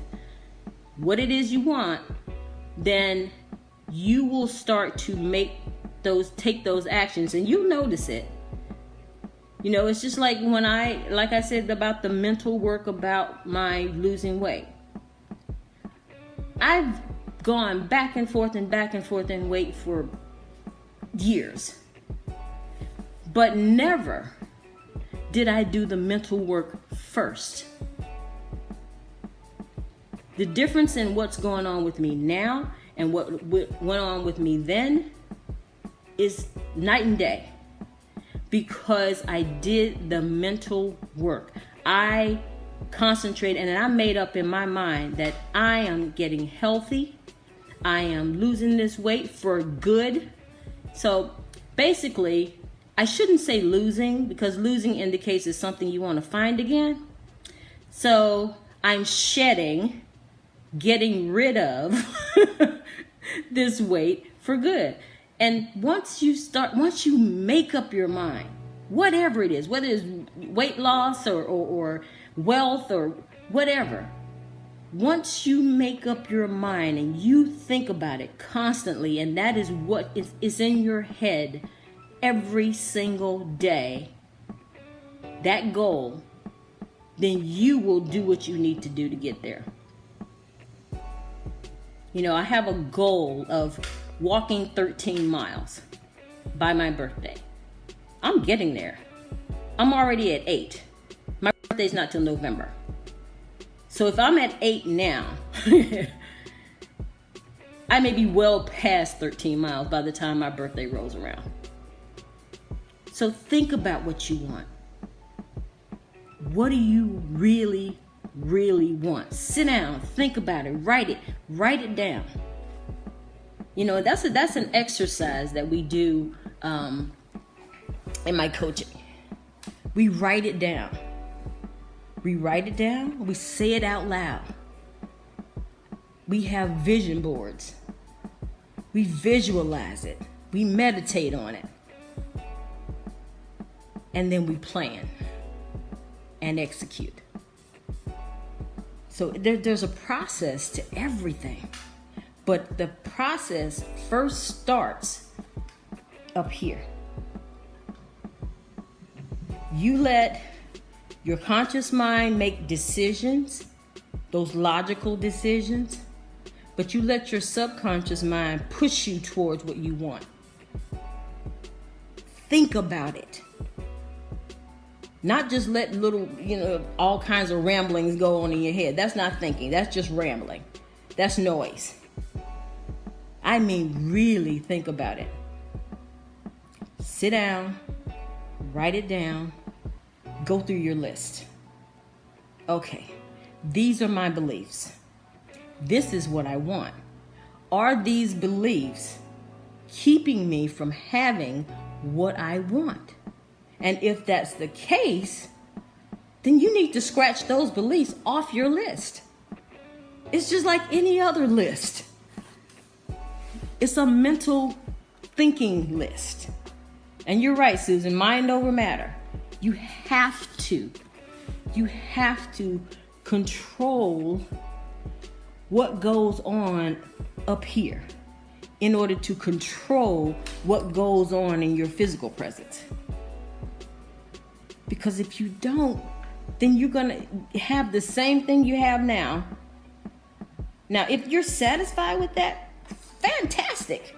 what it is you want, then you will start to take those actions, and you'll notice it. You know, it's just like when like I said about the mental work about my losing weight. I've gone back and forth in weight for years. But never did I do the mental work first. The difference in what's going on with me now and what went on with me then is night and day. Because I did the mental work. I concentrated, and I made up in my mind that I am getting healthy. I am losing this weight for good. So basically, I shouldn't say losing, because losing indicates it's something you want to find again. So I'm shedding, getting rid of this weight for good. And once you make up your mind, whatever it is, whether it's weight loss or wealth or whatever, once you make up your mind and you think about it constantly, and that is what is in your head every single day, that goal, then you will do what you need to do to get there. You know, I have a goal of walking 13 miles by my birthday. I'm getting there. I'm already at 8. My birthday's not till November. So if I'm at 8 now, I may be well past 13 miles by the time my birthday rolls around. So think about what you want. What do you really, really want? Sit down, think about it, write it down. You know, that's an exercise that we do in my coaching. We write it down. We say it out loud. We have vision boards. We visualize it. We meditate on it. And then we plan and execute. So there's a process to everything. But the process first starts up here. You let your conscious mind make decisions, those logical decisions, but you let your subconscious mind push you towards what you want. Think about it. Not just let little, all kinds of ramblings go on in your head. That's not thinking. That's just rambling. That's noise. I mean, really think about it. Sit down, write it down, go through your list. Okay, these are my beliefs. This is what I want. Are these beliefs keeping me from having what I want? And if that's the case, then you need to scratch those beliefs off your list. It's just like any other list. It's a mental thinking list. And you're right, Susan, mind over matter. You have to control what goes on up here in order to control what goes on in your physical presence. Because if you don't, then you're going to have the same thing you have now. Now, if you're satisfied with that, fantastic.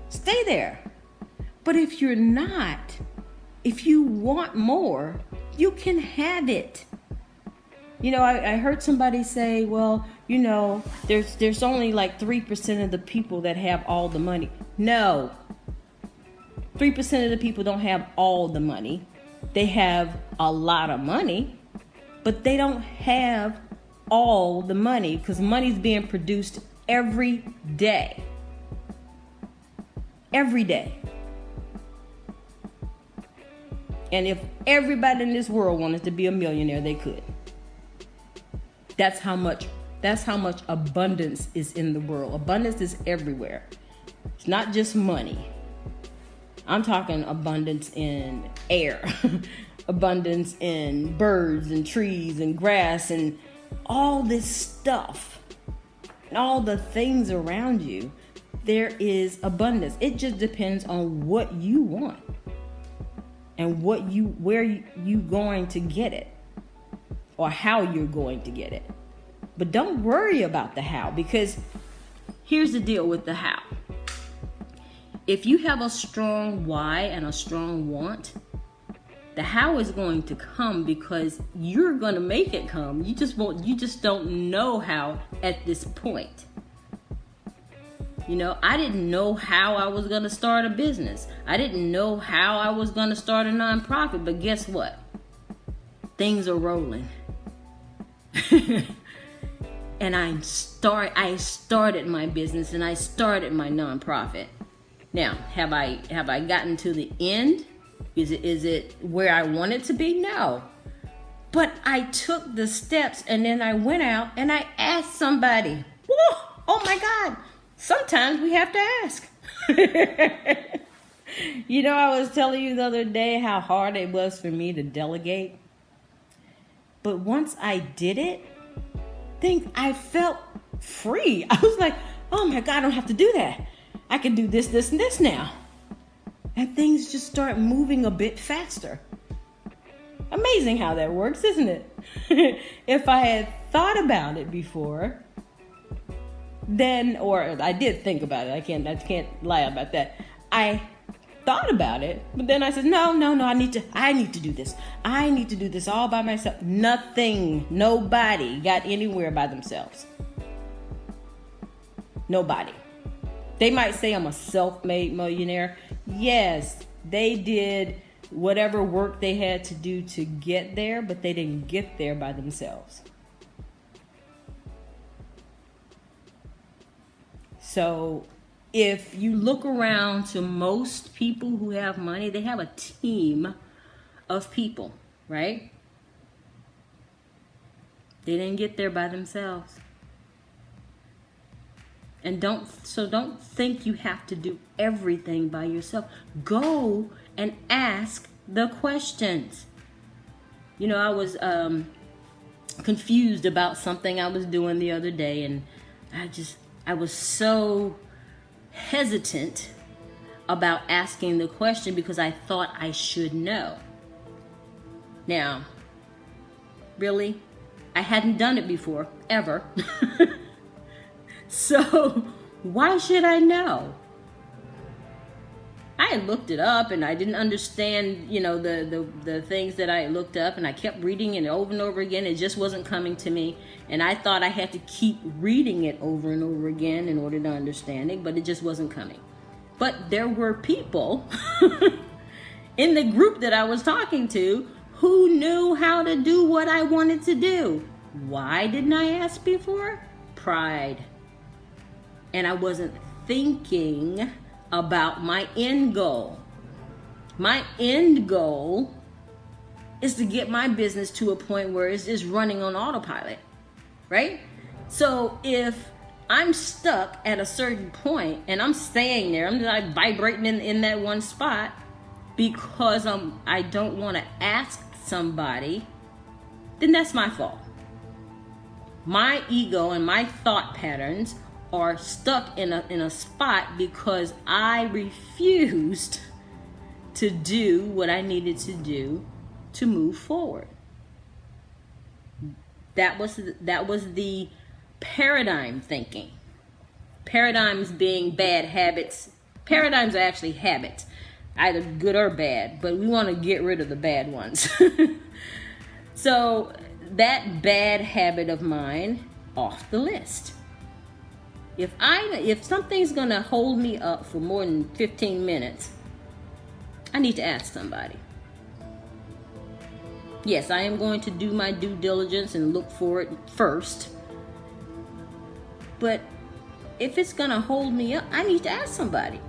Stay there. But if you're not, if you want more, you can have it. I heard somebody say, well, there's only like 3% of the people that have all the money. No. 3% of the people don't have all the money. They have a lot of money, but they don't have all the money because money's being produced every day. Every day. And if everybody in this world wanted to be a millionaire, they could. That's how much abundance is in the world. Abundance is everywhere. It's not just money. I'm talking abundance in air, abundance in birds and trees and grass and all this stuff and all the things around you. There is abundance. It just depends on what you want and where you going to get it or how you're going to get it. But don't worry about the how, because here's the deal with the how. If you have a strong why and a strong want, the how is going to come because you're going to make it come. You just don't know how at this point. You know, I didn't know how I was going to start a business. I didn't know how I was going to start a nonprofit, but guess what? Things are rolling. And I started my business and I started my nonprofit. Now, have I gotten to the end? Is it where I want it to be? No. But I took the steps and then I went out and I asked somebody. Oh my God. Sometimes we have to ask. You know, I was telling you the other day how hard it was for me to delegate. But once I did it, I felt free. I was like, oh my God, I don't have to do that. I can do this, this, and this now. And things just start moving a bit faster. Amazing how that works, isn't it? If I had thought about it before, or I did think about it. I can't lie about that. I thought about it, but then I said, no, I need to do this. I need to do this all by myself. Nobody got anywhere by themselves. Nobody. They might say I'm a self-made millionaire. Yes, they did whatever work they had to do to get there, but they didn't get there by themselves. So if you look around to most people who have money, they have a team of people, right? They didn't get there by themselves. And don't think you have to do everything by yourself. Go and ask the questions. You know, I was confused about something I was doing the other day, and I was so hesitant about asking the question because I thought I should know. Now, really, I hadn't done it before, ever. So why should I know? I had looked it up and I didn't understand, you know, the things that I had looked up, and I kept reading it over and over again. It just wasn't coming to me. And I thought I had to keep reading it over and over again in order to understand it, but it just wasn't coming. But there were people in the group that I was talking to who knew how to do what I wanted to do. Why didn't I ask before? Pride. And I wasn't thinking about my end goal. My end goal is to get my business to a point where it's just running on autopilot, right? So if I'm stuck at a certain point and I'm staying there, I'm like vibrating in that one spot because I don't want to ask somebody, then that's my fault. My ego and my thought patterns are stuck in a spot because I refused to do what I needed to do to move forward. That was the paradigm thinking. Paradigms being bad habits. Paradigms are actually habits, either good or bad, but we want to get rid of the bad ones. So that bad habit of mine, off the list. If something's going to hold me up for more than 15 minutes, I need to ask somebody. Yes, I am going to do my due diligence and look for it first. But if it's going to hold me up, I need to ask somebody.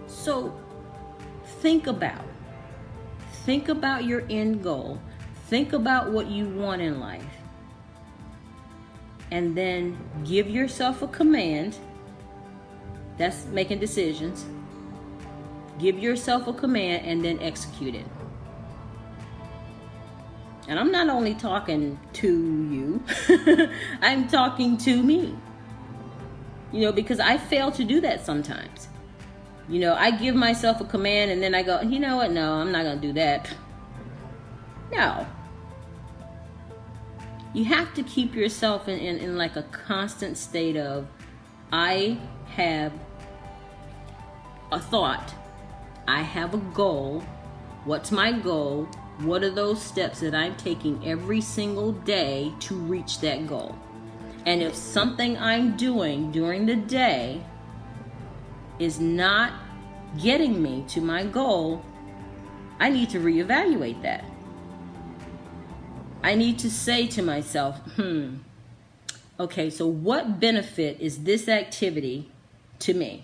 So think about your end goal. Think about what you want in life. And then give yourself a command. That's making decisions. Give yourself a command and then execute it. And I'm not only talking to you, I'm talking to me. Because I fail to do that sometimes. I give myself a command and then I go, you know what? No, I'm not going to do that. No. You have to keep yourself in like a constant state of, I have a thought. I have a goal. What's my goal? What are those steps that I'm taking every single day to reach that goal? And if something I'm doing during the day is not getting me to my goal, I need to reevaluate that. I need to say to myself, okay, so what benefit is this activity to me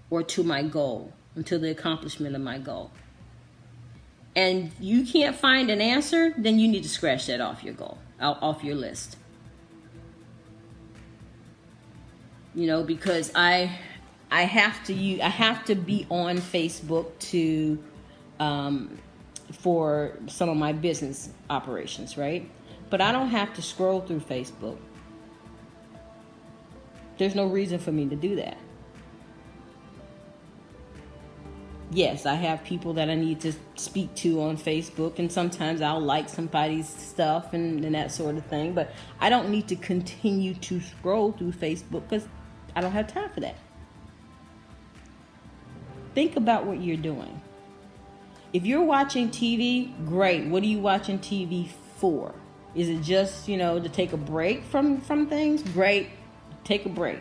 or to my goal, and to the accomplishment of my goal? And you can't find an answer, then you need to scratch that off your goal, off your list. Because I have to be on Facebook to for some of my business operations, right? But I don't have to scroll through Facebook. There's no reason for me to do that. Yes, I have people that I need to speak to on Facebook, and sometimes I'll like somebody's stuff and that sort of thing, but I don't need to continue to scroll through Facebook because I don't have time for that. Think about what you're doing. If you're watching TV, great. What are you watching TV for? Is it just, to take a break from things? Great, take a break.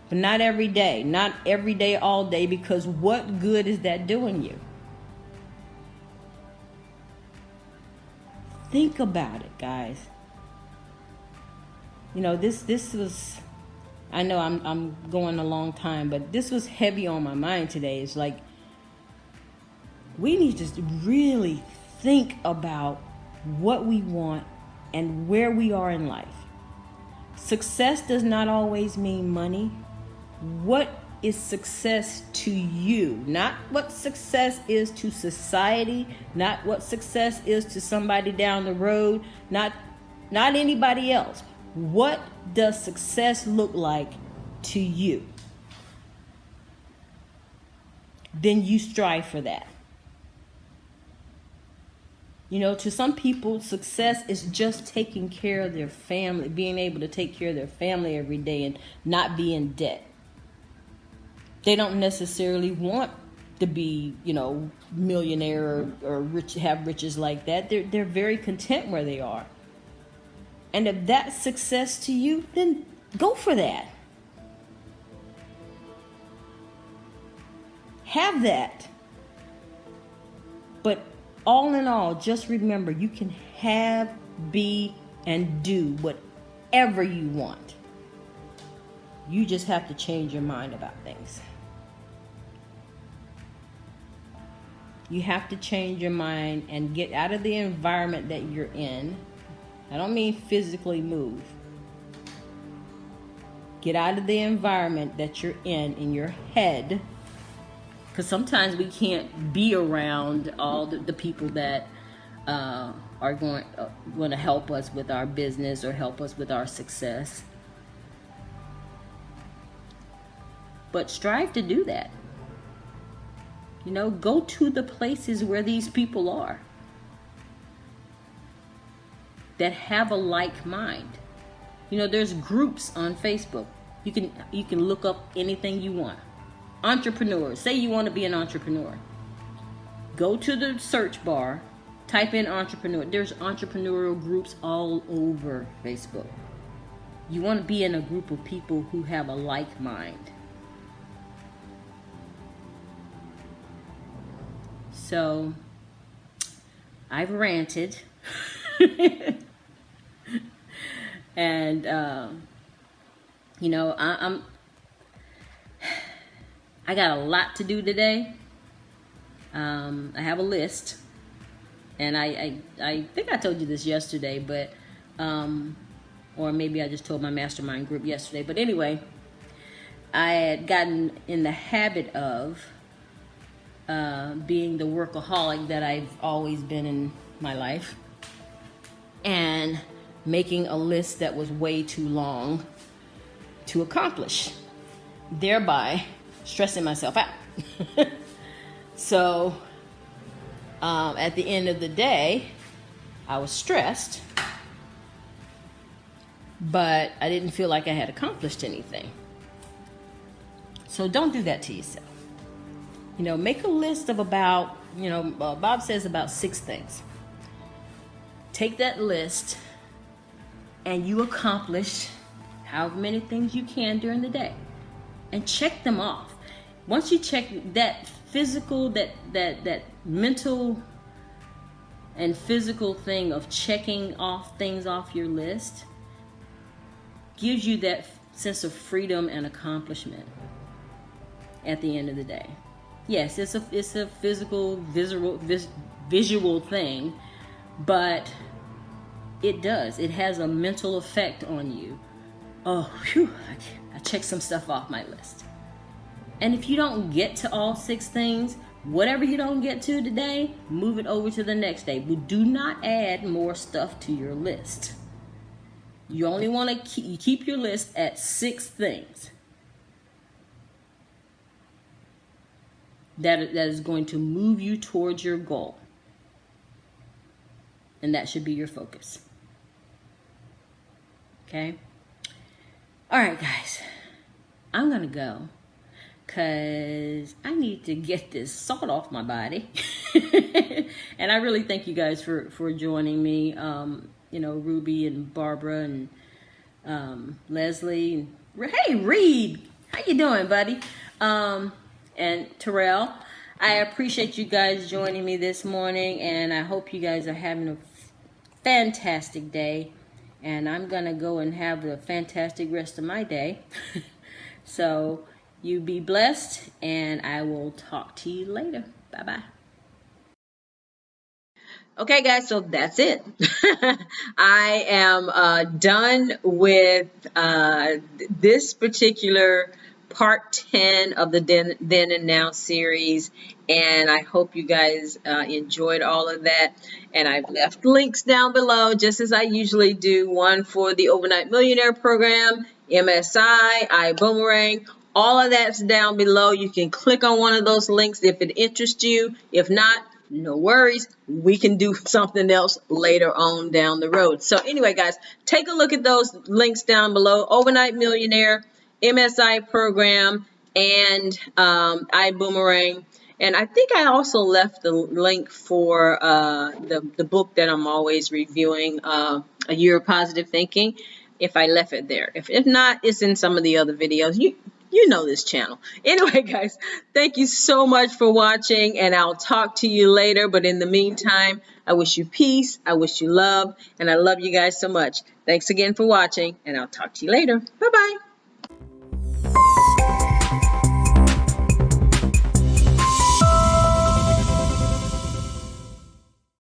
But not every day. Not every day, all day, because what good is that doing you? Think about it, guys. This was, I know I'm going a long time, but this was heavy on my mind today. It's like, we need to really think about what we want and where we are in life. Success does not always mean money. What is success to you? Not what success is to society, not what success is to somebody down the road, not anybody else. What does success look like to you? Then you strive for that. To some people, success is just taking care of their family, being able to take care of their family every day and not be in debt. They don't necessarily want to be, millionaire or rich, have riches like that. They're very content where they are. And if that's success to you, then go for that. Have that. But all in all, just remember, you can have, be, and do whatever you want. You just have to change your mind about things. You have to change your mind and get out of the environment that you're in. I don't mean physically move. Get out of the environment that you're in your head. Because sometimes we can't be around all the people that are going to help us with our business or help us with our success. But strive to do that. Go to the places where these people are that have a like mind. There's groups on Facebook. You can look up anything you want. Entrepreneurs. Say you want to be an entrepreneur. Go to the search bar, type in entrepreneur. There's entrepreneurial groups all over Facebook. You want to be in a group of people who have a like mind. So, I've ranted. And, I got a lot to do today. I have a list, and I think I told you this yesterday, but or maybe I just told my mastermind group yesterday. But anyway, I had gotten in the habit of being the workaholic that I've always been in my life, and making a list that was way too long to accomplish, thereby stressing myself out. So at the end of the day, I was stressed, but I didn't feel like I had accomplished anything. So don't do that to yourself. You know, make a list of about, Bob says about 6 things. Take that list and you accomplish however many things you can during the day, and check them off. Once you check that physical, that mental and physical thing of checking off things off your list, gives you that sense of freedom and accomplishment at the end of the day. Yes, it's a physical, visual thing, but it has a mental effect on you. Oh, phew, I checked some stuff off my list. And if you don't get to all 6 things, whatever you don't get to today, move it over to the next day. But do not add more stuff to your list. You only want to keep your list at 6 things that is going to move you towards your goal. And that should be your focus. Okay? All right, guys. I'm going to go because I need to get this salt off my body. And I really thank you guys for joining me. Ruby and Barbara and Leslie. Hey, Reed. How you doing, buddy? And Terrell. I appreciate you guys joining me this morning, and I hope you guys are having a fantastic day. And I'm going to go and have a fantastic rest of my day. So you be blessed, and I will talk to you later. Bye-bye. Okay, guys, so that's it. I am done with this particular part 10 of the Then and Now series, and I hope you guys enjoyed all of that. And I've left links down below, just as I usually do. One for the Overnight Millionaire program, MSI, ibuumerang. All of that's down below. You can click on one of those links if it interests you. If not, no worries. We can do something else later on down the road. So anyway, guys, take a look at those links down below. Overnight Millionaire, MSI program, and ibuumerang. And I think I also left the link for the book that I'm always reviewing, A Year of Positive Thinking, if I left it there. If not, it's in some of the other videos. You know this channel. Anyway, guys, thank you so much for watching, and I'll talk to you later. But in the meantime, I wish you peace, I wish you love, and I love you guys so much. Thanks again for watching, and I'll talk to you later. Bye-bye.